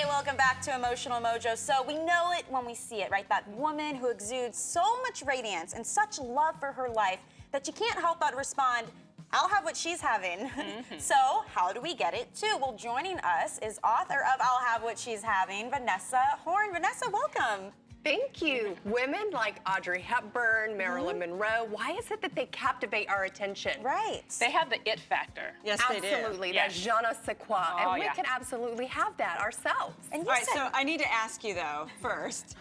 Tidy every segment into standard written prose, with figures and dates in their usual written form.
welcome back to Emotional Mojo. So we know it when we see it, right? That woman who exudes so much radiance and such love for her life that you can't help but respond, I'll have what she's having. So how do we get it too? Well, joining us is author of I'll Have What She's Having, Vanessa Horn. Vanessa, welcome. Thank you. Women like Audrey Hepburn, Marilyn Monroe, why is it that they captivate our attention? Right. They have the it factor. Yes, they do. Absolutely, Yes. that je ne sais quoi. Oh, And we yeah. can absolutely have that ourselves. And you All right, said, so I need to ask you though, first.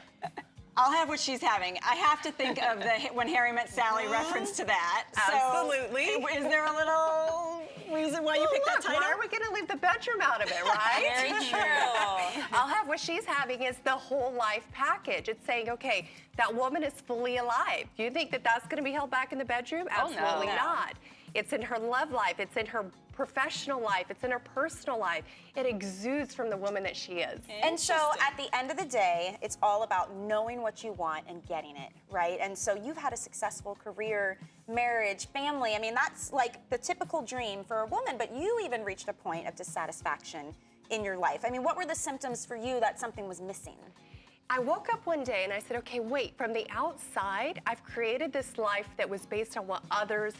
I'll have what she's having. I have to think of the When Harry Met Sally reference to that. Absolutely. So, is there a little reason why you picked that title? Why are we going to leave the bedroom out of it, right? very true. I'll have what she's having is the whole life package. It's saying, okay, that woman is fully alive. Do you think that that's going to be held back in the bedroom? Oh, no. Absolutely No. not. It's in her love life. It's in her professional life. It's in her personal life. It exudes from the woman that she is. And so at the end of the day, it's all about knowing what you want and getting it, right? And so you've had a successful career, marriage, family. I mean, that's like the typical dream for a woman, but you even reached a point of dissatisfaction in your life. I mean, what were the symptoms for you that something was missing? I woke up one day and I said, okay, wait, from the outside, I've created this life that was based on what others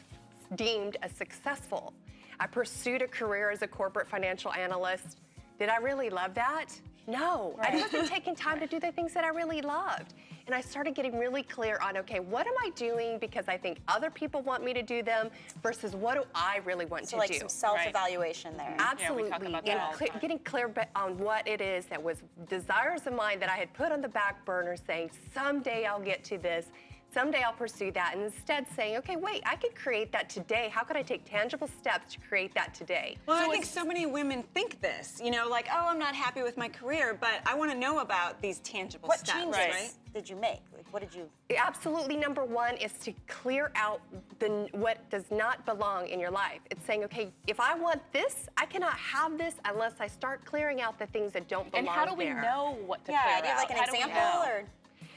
deemed as successful. I pursued a career as a corporate financial analyst. Did I really love that? No, I wasn't taking time to do the things that I really loved. And I started getting really clear on, okay, what am I doing because I think other people want me to do them versus what do I really want So to like do? some self-evaluation there. Absolutely, talk about and that all the time. getting clear on what it is that was desires of mine that I had put on the back burner saying, someday I'll get to this, someday I'll pursue that, and instead saying, okay, wait, I could create that today. How could I take tangible steps to create that today? Well, I think so many women think this, you know, like, oh, I'm not happy with my career, but I want to know about these tangible What steps, changes right? did you make? Like, what did you? Absolutely, number one is to clear out what does not belong in your life. It's saying, okay, if I want this, I cannot have this unless I start clearing out the things that don't belong And how do we there. know what to Yeah, clear do you have out? like an How do we example know? or?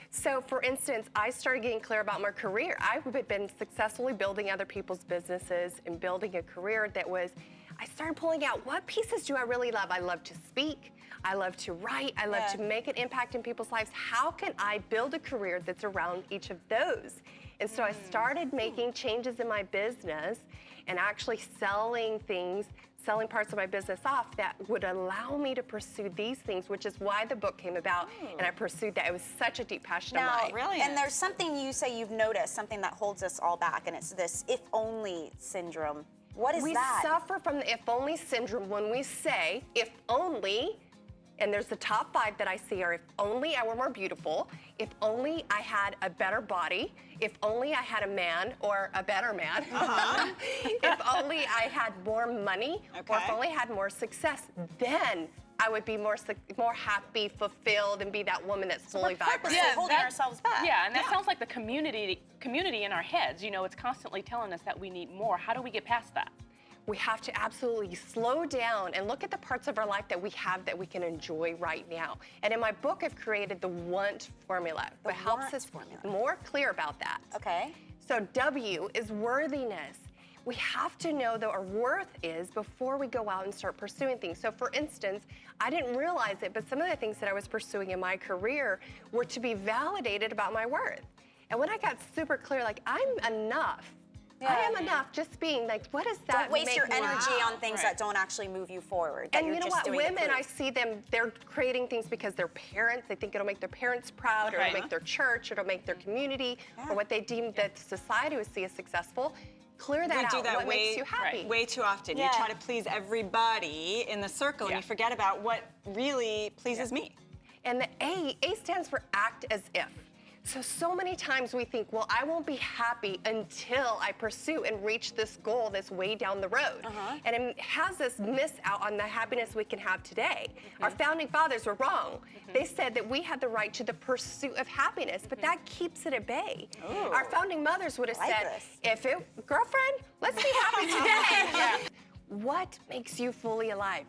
So, for instance, I started getting clear about my career. I had been successfully building other people's businesses and building a career that was, I started pulling out what pieces do I really love? I love to speak. I love to write. I love to make an impact in people's lives. How can I build a career that's around each of those? And so I started making changes in my business and actually selling things, selling parts of my business off that would allow me to pursue these things, which is why the book came about, and I pursued that. It was such a deep passion of mine. Brilliant. And there's something you say you've noticed, something that holds us all back, and it's this if-only syndrome. What is We that? suffer from the if-only syndrome when we say, if only, and there's the top 5 that I see are if only I were more beautiful, if only I had a better body, if only I had a man or a better man, if only I had more money, or if Okay. only I had more success, then I would be more happy, fulfilled, and be that woman that's fully vibrant. We're holding that- ourselves back. Yeah, and that sounds like the community in our heads. You know, it's constantly telling us that we need more. How do we get past that? We have to absolutely slow down and look at the parts of our life that we have that we can enjoy right now. And in my book, I've created the want formula. The It helps want us formula. more clear about that. Okay. So W is worthiness. We have to know that our worth is before we go out and start pursuing things. So for instance, I didn't realize it, but some of the things that I was pursuing in my career were to be validated about my worth. And when I got super clear, like, I'm enough. I am enough, just being like, what does that Don't waste make your me? energy Wow. on things Right. that don't actually move you forward. that And you're you know just what, doing to women, I prove. see them, they're creating things because their parents, they think it'll make their parents proud, or Right. it'll make their church, or it'll make their community, or what they deem that society would see as successful. Clear that We out. do that what makes you happy? way too often. Yeah. You try to please everybody in the circle, and Yeah. you forget about what really pleases me. And the A stands for act as if. So many times we think, well, I won't be happy until I pursue and reach this goal that's way down the road. And it has us miss out on the happiness we can have today. Our founding fathers were wrong. They said that we had the right to the pursuit of happiness, but that keeps it at bay. Our founding mothers would have like said, this. girlfriend, let's be happy today. What makes you fully alive?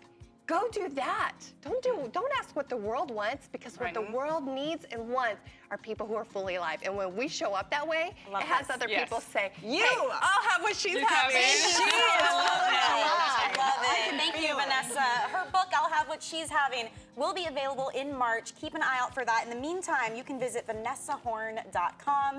Go do that. Don't ask what the world wants, because what the world needs and wants are people who are fully alive. And when we show up that way, it has other people say, You. hey, I'll have what she's having. I love it. Thank you, Vanessa. Her book, I'll Have What She's Having, will be available in March. Keep an eye out for that. In the meantime, you can visit vanessahorn.com.